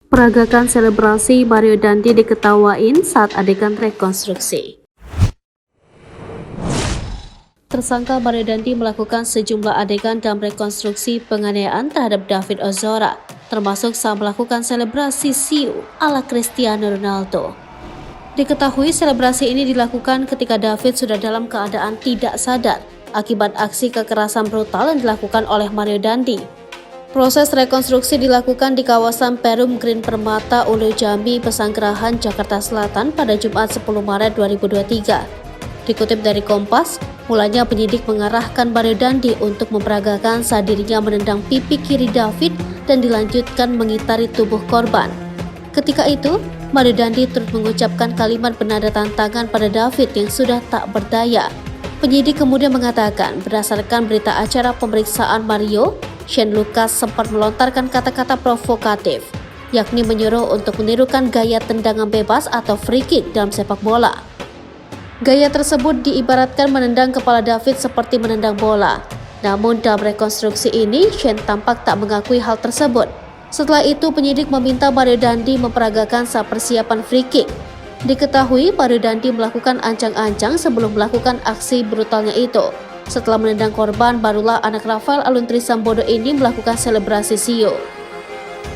Peragakan selebrasi Mario Dandi diketawain saat adegan rekonstruksi. Tersangka Mario Dandi melakukan sejumlah adegan dalam rekonstruksi penganiayaan terhadap David Ozora, termasuk saat melakukan selebrasi siu ala Cristiano Ronaldo. Diketahui selebrasi ini dilakukan ketika David sudah dalam keadaan tidak sadar akibat aksi kekerasan brutal yang dilakukan oleh Mario Dandi. Proses rekonstruksi dilakukan di kawasan Perum Green Permata, Ulu Jambi, Pesanggerahan, Jakarta Selatan pada Jumat 10 Maret 2023. Dikutip dari Kompas, mulanya penyidik mengarahkan Mario Dandi untuk memperagakan saat dirinya menendang pipi kiri David dan dilanjutkan mengitari tubuh korban. Ketika itu, Mario Dandi turut mengucapkan kalimat bernada tantangan pada David yang sudah tak berdaya. Penyidik kemudian mengatakan berdasarkan berita acara pemeriksaan Mario, Shane Lucas sempat melontarkan kata-kata provokatif, yakni menyuruh untuk menirukan gaya tendangan bebas atau free kick dalam sepak bola. Gaya tersebut diibaratkan menendang kepala David seperti menendang bola. Namun dalam rekonstruksi ini, Shane tampak tak mengakui hal tersebut. Setelah itu, penyidik meminta Mario Dandi memperagakan saat persiapan free kick. Diketahui Mario Dandi melakukan ancang-ancang sebelum melakukan aksi brutalnya itu. Setelah menendang korban, barulah anak Rafael Aluntri Sambodo ini melakukan selebrasi siu.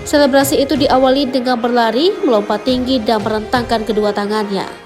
Selebrasi itu diawali dengan berlari, melompat tinggi dan merentangkan kedua tangannya.